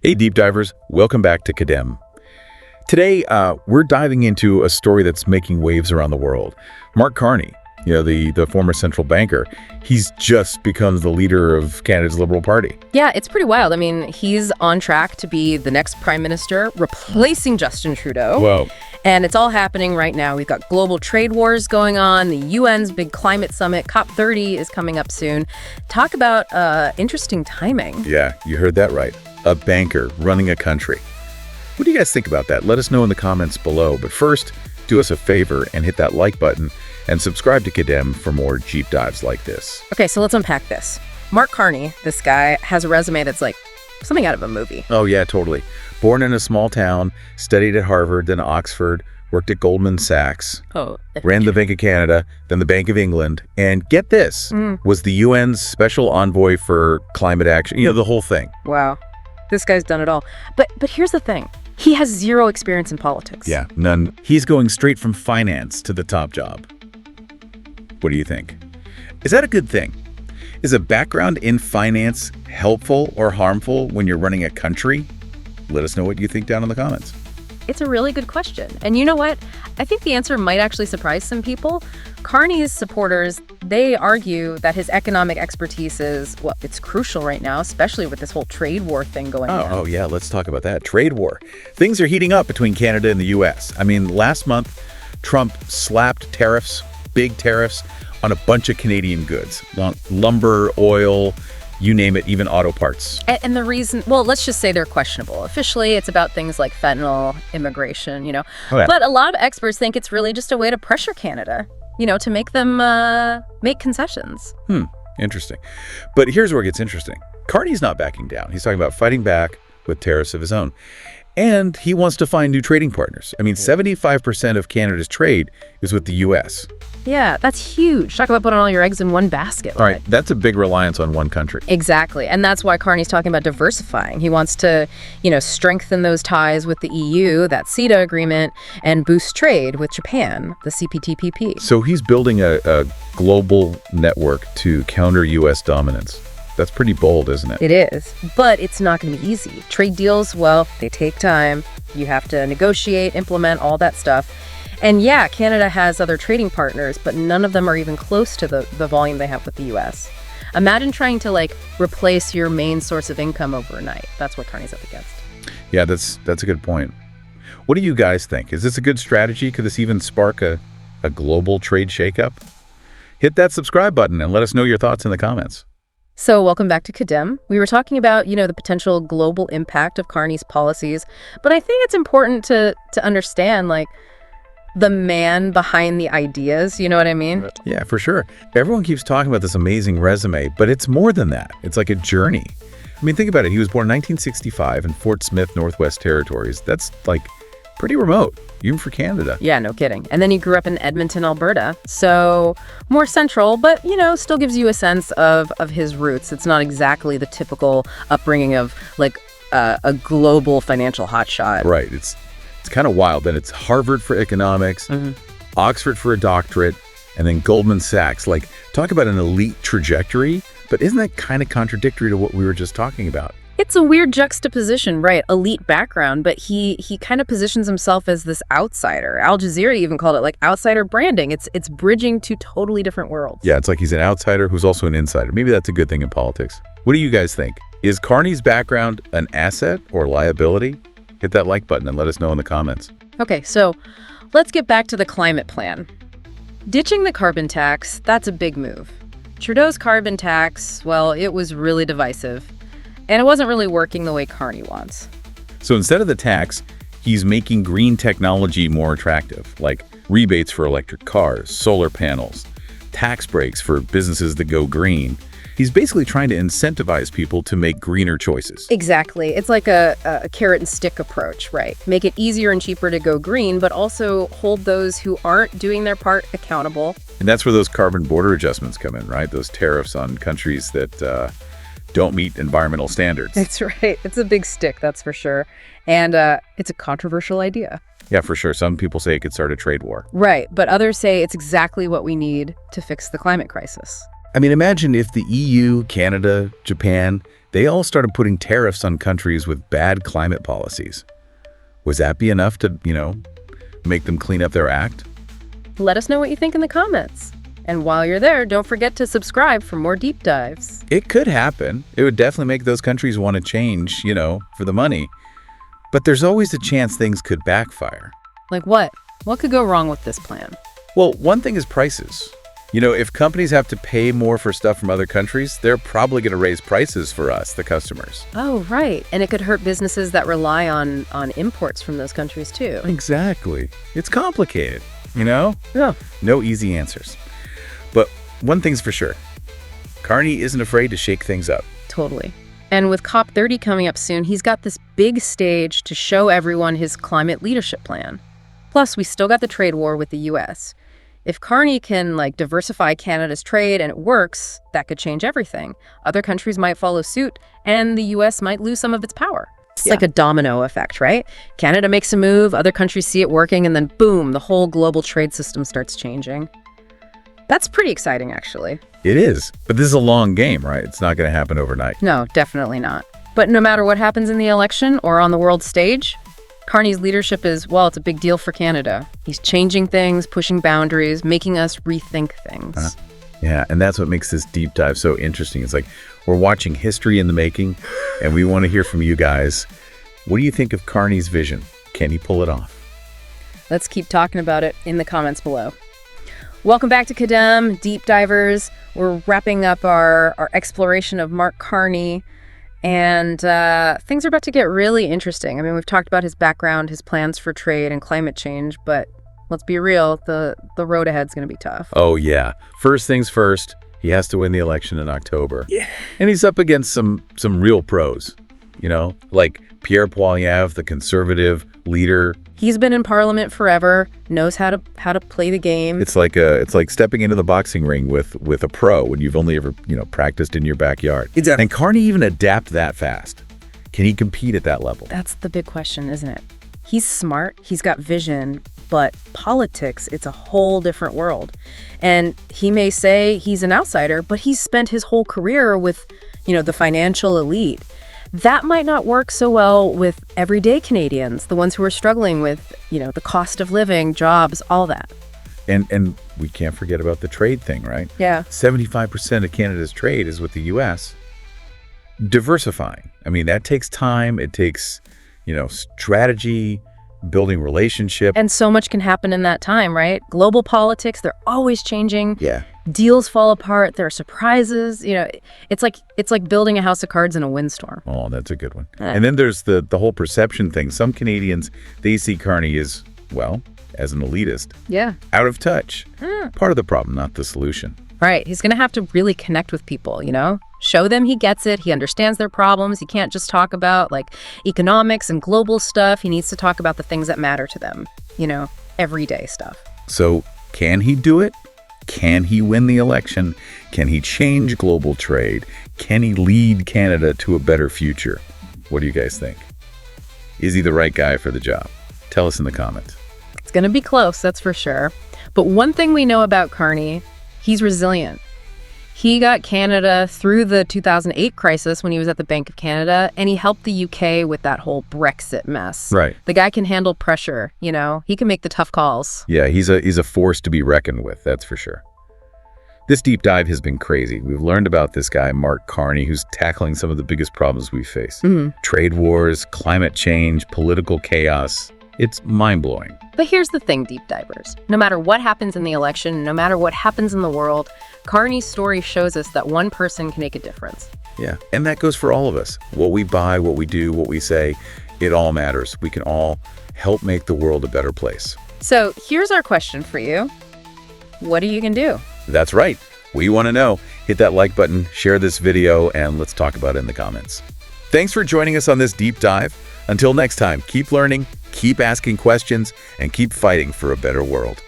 Hey, deep divers, welcome back to CADEM. Today, we're diving into a story that's making waves around the world. Mark Carney, the former central banker, he's just become the leader of Canada's Liberal Party. Yeah, it's pretty wild. I mean, he's on track to be the next prime minister, replacing Justin Trudeau. Whoa. And it's all happening right now. We've got global trade wars going on. The UN's big climate summit, COP30, is coming up soon. Talk about interesting timing. Yeah, you heard that right. A banker running a country. What do you guys think about that? Let us know in the comments below. But first, do us a favor and hit that like button and subscribe to CADEM for more deep dives like this. Okay, so let's unpack this. Mark Carney, this guy, has a resume that's like something out of a movie. Oh, yeah, totally. Born in a small town, studied at Harvard, then Oxford, worked at Goldman Sachs, ran the Bank of Canada, then the Bank of England, and get this, was the UN's special envoy for climate action, the whole thing. Wow. This guy's done it all. But here's the thing. He has zero experience in politics. Yeah, none. He's going straight from finance to the top job. What do you think? Is that a good thing? Is a background in finance helpful or harmful when you're running a country? Let us know what you think down in the comments. It's a really good question. And you know what? I think the answer might actually surprise some people. Carney's supporters, they argue that his economic expertise is, well, it's crucial right now, especially with this whole trade war thing going on. Oh, yeah, let's talk about that. Trade war. Things are heating up between Canada and the U.S. I mean, last month, Trump slapped tariffs, big tariffs, on a bunch of Canadian goods. Lumber, oil, you name it, even auto parts. And the reason, well, let's just say they're questionable. Officially, it's about things like fentanyl, immigration, Oh, yeah. But a lot of experts think it's really just a way to pressure Canada, to make them make concessions. Interesting. But here's where it gets interesting. Carney's not backing down. He's talking about fighting back with tariffs of his own. And he wants to find new trading partners. I mean, 75% of Canada's trade is with the U.S. Yeah, that's huge. Talk about putting all your eggs in one basket. All right, that's a big reliance on one country. Exactly. And that's why Carney's talking about diversifying. He wants to, strengthen those ties with the EU, that CETA agreement, and boost trade with Japan, the CPTPP. So he's building a global network to counter U.S. dominance. That's pretty bold, isn't it? It is, but it's not going to be easy. Trade deals, well, they take time. You have to negotiate, implement, all that stuff. And yeah, Canada has other trading partners, but none of them are even close to the volume they have with the U.S. Imagine trying to, replace your main source of income overnight. That's what Carney's up against. Yeah, that's a good point. What do you guys think? Is this a good strategy? Could this even spark a global trade shakeup? Hit that subscribe button and let us know your thoughts in the comments. So welcome back to CADEM. We were talking about, the potential global impact of Carney's policies, but I think it's important to understand, the man behind the ideas, you know what I mean? Yeah, for sure. Everyone keeps talking about this amazing resume, but it's more than that. It's like a journey. I mean, think about it. He was born in 1965 in Fort Smith, Northwest Territories. That's pretty remote, even for Canada. Yeah, no kidding. And then he grew up in Edmonton, Alberta. So more central, but, still gives you a sense of his roots. It's not exactly the typical upbringing of a global financial hotshot. Right. It's kind of wild. Then it's Harvard for economics, Oxford for a doctorate, and then Goldman Sachs. Talk about an elite trajectory, but isn't that kind of contradictory to what we were just talking about? It's a weird juxtaposition, right? Elite background, but he kind of positions himself as this outsider. Al Jazeera even called it outsider branding. It's bridging two totally different worlds. Yeah, it's like he's an outsider who's also an insider. Maybe that's a good thing in politics. What do you guys think? Is Carney's background an asset or liability? Hit that like button and let us know in the comments. Okay, so let's get back to the climate plan. Ditching the carbon tax, that's a big move. Trudeau's carbon tax, well, it was really divisive. And it wasn't really working the way Carney wants. So instead of the tax, he's making green technology more attractive, like rebates for electric cars, solar panels, tax breaks for businesses that go green. He's basically trying to incentivize people to make greener choices. Exactly. It's like a carrot and stick approach, right? Make it easier and cheaper to go green, but also hold those who aren't doing their part accountable. And that's where those carbon border adjustments come in, right? Those tariffs on countries that don't meet environmental standards. That's right. It's a big stick, that's for sure. And it's a controversial idea. Yeah, for sure. Some people say it could start a trade war. Right. But others say it's exactly what we need to fix the climate crisis. I mean, imagine if the EU, Canada, Japan, They all started putting tariffs on countries with bad climate policies. Was that be enough to, make them clean up their act? Let us know what you think in the comments. And while you're there, don't forget to subscribe for more deep dives. It could happen. It would definitely make those countries want to change, for the money. But there's always a chance things could backfire. Like what? What could go wrong with this plan? Well, one thing is prices. If companies have to pay more for stuff from other countries, they're probably going to raise prices for us, the customers. Oh, right. And it could hurt businesses that rely on imports from those countries, too. Exactly. It's complicated, Yeah. No easy answers. But one thing's for sure. Carney isn't afraid to shake things up. Totally. And with COP30 coming up soon, he's got this big stage to show everyone his climate leadership plan. Plus, we still got the trade war with the U.S. If Carney can, diversify Canada's trade and it works, that could change everything. Other countries might follow suit, and the U.S. might lose some of its power. It's like a domino effect, right? Canada makes a move, other countries see it working, and then boom, the whole global trade system starts changing. That's pretty exciting, actually. It is. But this is a long game, right? It's not going to happen overnight. No, definitely not. But no matter what happens in the election or on the world stage, Carney's leadership is, it's a big deal for Canada. He's changing things, pushing boundaries, making us rethink things. Yeah, and that's what makes this deep dive so interesting. It's like we're watching history in the making, and we want to hear from you guys. What do you think of Carney's vision? Can he pull it off? Let's keep talking about it in the comments below. Welcome back to CADEM, Deep Divers. We're wrapping up our exploration of Mark Carney. And things are about to get really interesting. I mean, we've talked about his background, his plans for trade and climate change, but let's be real, the road ahead's going to be tough. Oh, yeah. First things first, he has to win the election in October. Yeah. And he's up against some real pros, like Pierre Poilievre, the conservative leader. He's been in Parliament forever, knows how to play the game. It's like stepping into the boxing ring with a pro when you've only ever, practiced in your backyard. Exactly. And Carney even adapt that fast. Can he compete at that level? That's the big question, isn't it? He's smart, he's got vision, but politics, it's a whole different world. And he may say he's an outsider, but he's spent his whole career with, the financial elite. That might not work so well with everyday Canadians, the ones who are struggling with, the cost of living, jobs, all that. And we can't forget about the trade thing, right? Yeah. 75% of Canada's trade is with the U.S. Diversifying. I mean, that takes time. It takes, strategy, building relationships. And so much can happen in that time, right? Global politics, they're always changing. Yeah. Deals fall apart. There are surprises. It's like building a house of cards in a windstorm. Oh, that's a good one. And then there's the whole perception thing. Some Canadians, they see Carney as, as an elitist. Yeah. Out of touch. Part of the problem, not the solution. Right. He's going to have to really connect with people, show them he gets it. He understands their problems. He can't just talk about economics and global stuff. He needs to talk about the things that matter to them, everyday stuff. So can he do it? Can he win the election? Can he change global trade? Can he lead Canada to a better future? What do you guys think? Is he the right guy for the job? Tell us in the comments. It's going to be close, that's for sure. But one thing we know about Carney, he's resilient. He got Canada through the 2008 crisis when he was at the Bank of Canada, and he helped the UK with that whole Brexit mess. Right. The guy can handle pressure, he can make the tough calls. Yeah, he's a force to be reckoned with, that's for sure. This deep dive has been crazy. We've learned about this guy, Mark Carney, who's tackling some of the biggest problems we face. Trade wars, climate change, political chaos. It's mind-blowing. But here's the thing, deep divers. No matter what happens in the election, no matter what happens in the world, Carney's story shows us that one person can make a difference. Yeah, and that goes for all of us. What we buy, what we do, what we say, it all matters. We can all help make the world a better place. So here's our question for you. What are you going to do? That's right. We want to know. Hit that like button, share this video, and let's talk about it in the comments. Thanks for joining us on this deep dive. Until next time, keep learning, keep asking questions, and keep fighting for a better world.